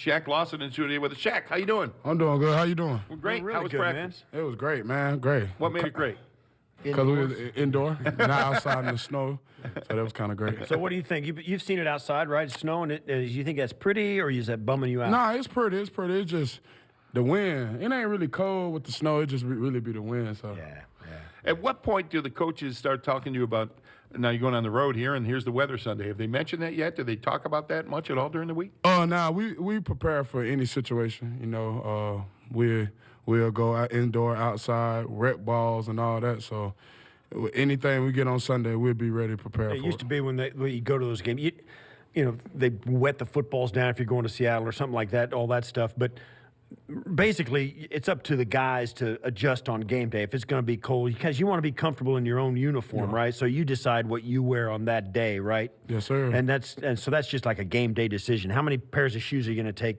Shaq Lawson in studio with us. Shaq, how you doing? I'm doing good. How you doing? Well, great. Doing really How was good, practice? It was great, man. Great. What made it great? Because we was indoor, not outside in the snow. So that was kind of great. So what do you think? You've seen it outside, right? It's snowing. Do you think that's pretty, or is that bumming you out? Nah, it's pretty. It's pretty. It's just the wind. It ain't really cold with the snow. It just really be the wind. So Yeah. At what point do the coaches start talking to you about, now you're going on the road here, and here's the weather Sunday? Have they mentioned that yet? Do they talk about that much at all during the week? Nah, we prepare for any situation. You know, we'll go out indoor, outside, rec balls and all that. So anything we get on Sunday, we'll be ready to prepare for it. It used to be when you go to those games, you know, they wet the footballs down if you're going to Seattle or something like that, all that stuff. But basically, it's up to the guys to adjust on game day if it's going to be cold, because you want to be comfortable in your own uniform, right? So you decide what you wear on that day, right? Yes, sir. And so that's just like a game day decision. How many pairs of shoes are you going to take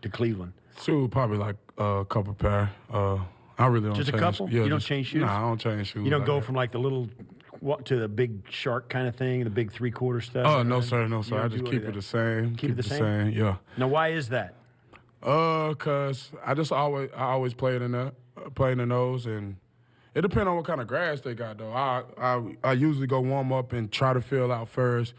to Cleveland? So probably like a couple pair. I really don't Just change. a couple? Yeah, You don't change shoes? Nah, I don't change shoes. You don't like go that. from like the little to the big shark kind of thing, the big three-quarter stuff? Oh, no, sir, no, You sir. don't I just do keep any it of the that? same. Keep it the same? Yeah. Now, why is that? Cause I always played in those, and it depends on what kind of grass they got though. I usually go warm up and try to feel out first,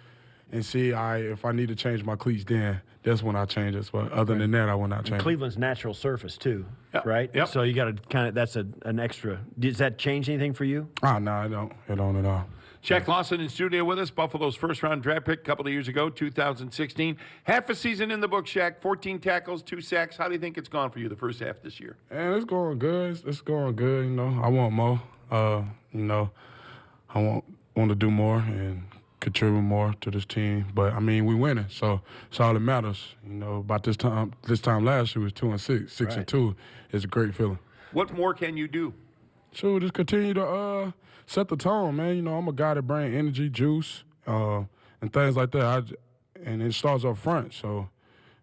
and see if I need to change my cleats. Then that's when I change it. But other than that, I will not change. Cleveland's natural surface too, right? Yep. So you got to kind of, that's an extra. Does that change anything for you? No, I don't. It don't at all. Shaq Lawson in studio with us, Buffalo's first-round draft pick a couple of years ago, 2016. Half a season in the book, Shaq, 14 tackles, 2 sacks. How do you think it's gone for you the first half this year? And it's going good. It's going good. You know, I want more. You know, I want to do more and contribute more to this team. But I mean, we winning, so it's all that matters. You know, about this time last year was 2-6, 6-2. It's a great feeling. What more can you do? So just continue to set the tone, man. You know, I'm a guy that brings energy, juice, and things like that. And it starts up front. So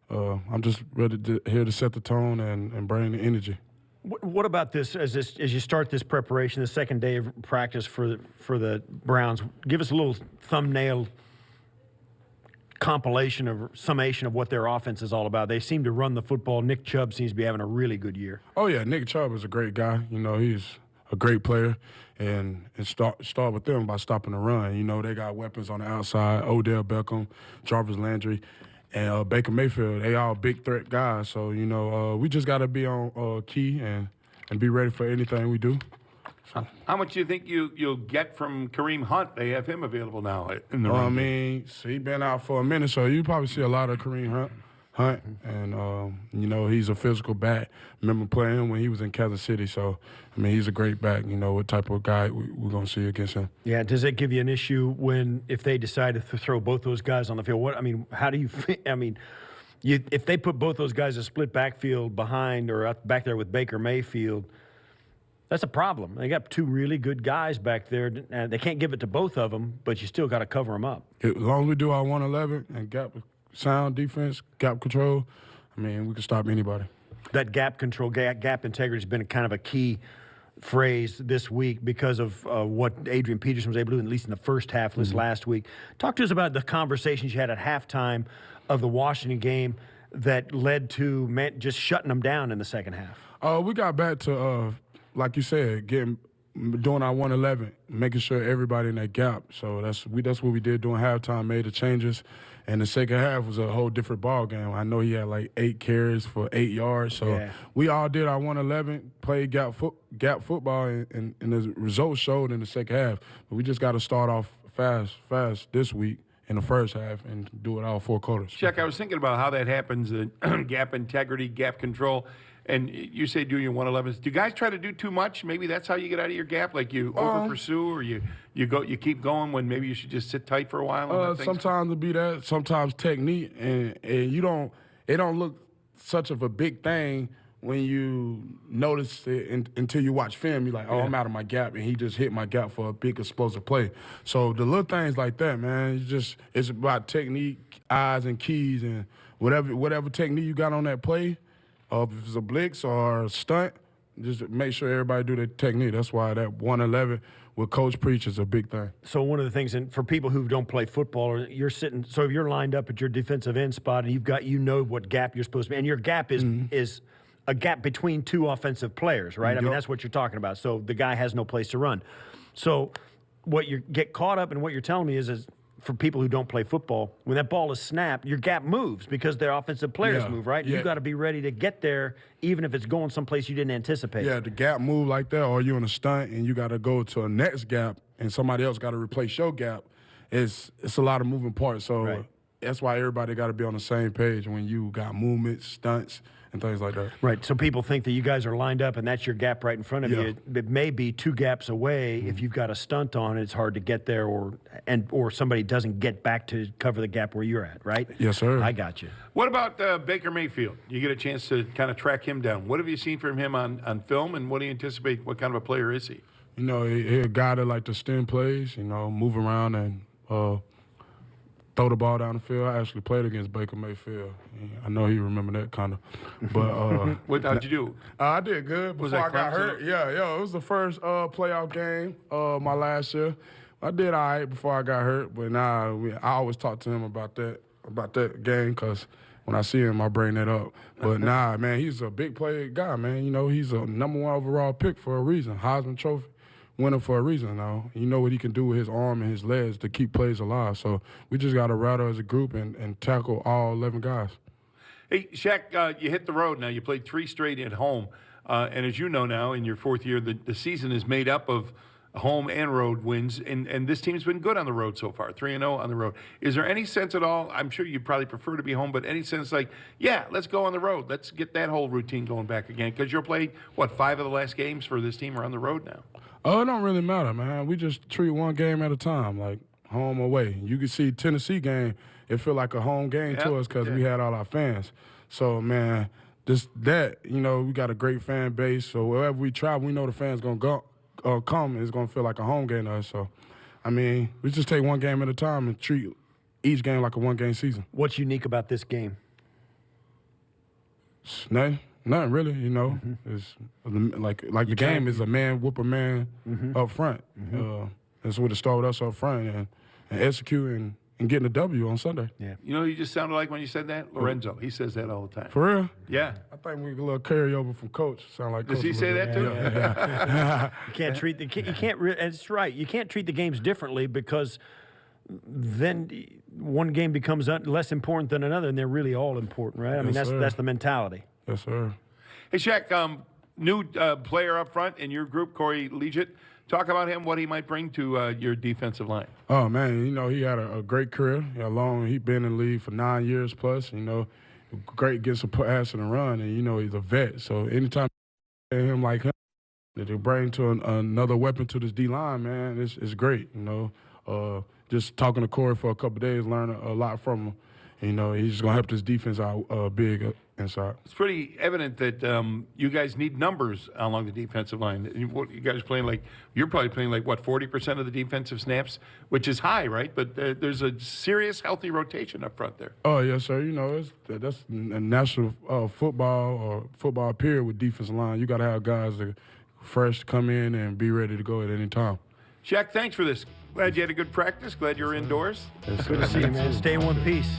I'm just here to set the tone and bring the energy. What about this as you start this preparation, the second day of practice for the Browns? Give us a little thumbnail compilation or summation of what their offense is all about. They seem to run the football. Nick Chubb seems to be having a really good year. Oh yeah, Nick Chubb is a great guy. You know, he's a great player, and start with them by stopping the run. You know, they got weapons on the outside: Odell Beckham, Jarvis Landry, and Baker Mayfield. They all big threat guys. So you know, we just got to be on key and be ready for anything we do. So. How much do you think you'll get from Kareem Hunt? They have him available now in the run I game. mean, so he been out for a minute, so you probably see a lot of Kareem Hunt, and you know, he's a physical back. Remember playing him when he was in Kansas City, so I mean, he's a great back. You know what type of guy we're gonna see against him. Yeah, does it give you an issue if they decide to throw both those guys on the field? How do you? If they put both those guys in a split backfield behind or up back there with Baker Mayfield, that's a problem. They got 2 really good guys back there, and they can't give it to both of them, but you still got to cover them up. As long as we do our 111 and gap sound defense, gap control, I mean, we can stop anybody. That gap control, gap integrity has been kind of a key phrase this week because of what Adrian Peterson was able to do, at least in the first half of this last week. Talk to us about the conversations you had at halftime of the Washington game that led to just shutting them down in the second half. We got back to, like you said, doing our 111, making sure everybody in that gap. So that's what we did during halftime, made the changes. And the second half was a whole different ball game. I know he had like 8 carries for 8 yards. So we all did our 111, played gap football, and the results showed in the second half. But we just got to start off fast this week in the first half and do it all 4 quarters. Chuck, I was thinking about how that happens, the gap integrity, gap control. And you say do your 111s. Do guys try to do too much? Maybe that's how you get out of your gap, like you over pursue, or you keep going when maybe you should just sit tight for a while. Sometimes it'll be that. Sometimes technique, and it don't look such of a big thing when you notice it until you watch film. You're like, oh, I'm out of my gap, and he just hit my gap for a big explosive play. So the little things like that, man, it's about technique, eyes, and keys, and whatever technique you got on that play. If it's a blitz or a stunt, just make sure everybody do their technique. That's why that 111 with Coach Preach is a big thing. So one of the things, and for people who don't play football, or you're sitting, so if you're lined up at your defensive end spot and you know what gap you're supposed to be, and your gap is a gap between two offensive players, right? I mean, that's what you're talking about. So the guy has no place to run. So what you get caught up in, what you're telling me is for people who don't play football, when that ball is snapped, your gap moves because their offensive players move, right? Yeah. You got to be ready to get there, even if it's going someplace you didn't anticipate. Yeah, the gap move like that, or you in a stunt and you got to go to a next gap and somebody else got to replace your gap. It's a lot of moving parts. So that's why everybody got to be on the same page when you got movements, stunts, and things like that. Right. So people think that you guys are lined up and that's your gap right in front of you. It may be 2 gaps away. If you've got a stunt on, it's hard to get there, or somebody doesn't get back to cover the gap where you're at, right? Yes, sir. I got you. What about Baker Mayfield? You get a chance to kind of track him down. What have you seen from him on film, and what do you anticipate? What kind of a player is he? You know, he a guy that like to stem plays, you know, move around and throw the ball down the field. I actually played against Baker Mayfield. I know he remember that kind of. But How'd you do? I did good before I got Clemson? hurt. Yeah, it was the first playoff game my last year. I did all right before I got hurt, but I always talk to him about that game because when I see him, I bring that up. But man, he's a big play guy, man. You know, he's a #1 overall pick for a reason. Heisman Trophy winner for a reason now. You know what he can do with his arm and his legs to keep plays alive. So we just got to rattle as a group and tackle all 11 guys. Hey, Shaq, you hit the road now. You played 3 straight at home. And as you know now, in your 4th year, the season is made up of home and road wins. And this team's been good on the road so far, 3-0 on the road. Is there any sense at all, I'm sure you probably prefer to be home, but any sense like, yeah, let's go on the road. Let's get that whole routine going back again? Because you're playing, 5 of the last games for this team are on the road now. Oh, it don't really matter, man. We just treat one game at a time, like home or away. You can see Tennessee game, it feel like a home game to us because we had all our fans. So, man, you know, we got a great fan base. So wherever we travel, we know the fans going to come. It's going to feel like a home game to us. So, I mean, we just take one game at a time and treat each game like a one-game season. What's unique about this game? Nothing really, you know. It's like the game is a man whoop a man up front. That's what it started with us up front and executing and getting a W on Sunday. Yeah. You know who you just sounded like when you said that? Lorenzo. He says that all the time. For real? Yeah. I think we get a little carryover from Coach. Sound like Does Coach he say that too? You can't treat it's right. You can't treat the games differently because then one game becomes less important than another, and they're really all important, right? I mean, that's the mentality. Yes, sir. Hey, Shaq, new player up front in your group, Corey Leggett. Talk about him, what he might bring to your defensive line. Oh, man, you know, he had a great career. He's been in the league for 9 years plus, you know, great gets a pass and a run, and, you know, he's a vet. So anytime you see him like him, to bring to another weapon to this D-line, man, it's great, you know. Just talking to Corey for a couple of days, learning a lot from him. You know, he's just going to help this defense out big inside. It's pretty evident that you guys need numbers along the defensive line. You guys you're probably playing 40% of the defensive snaps, which is high, right? But there's a serious, healthy rotation up front there. Oh, yes, sir. You know, that's a national football or football period with defensive line. You got to have guys that are fresh to come in and be ready to go at any time. Shaq, thanks for this. Glad you had a good practice. Glad you're indoors. Good to see you, man. Stay in one piece.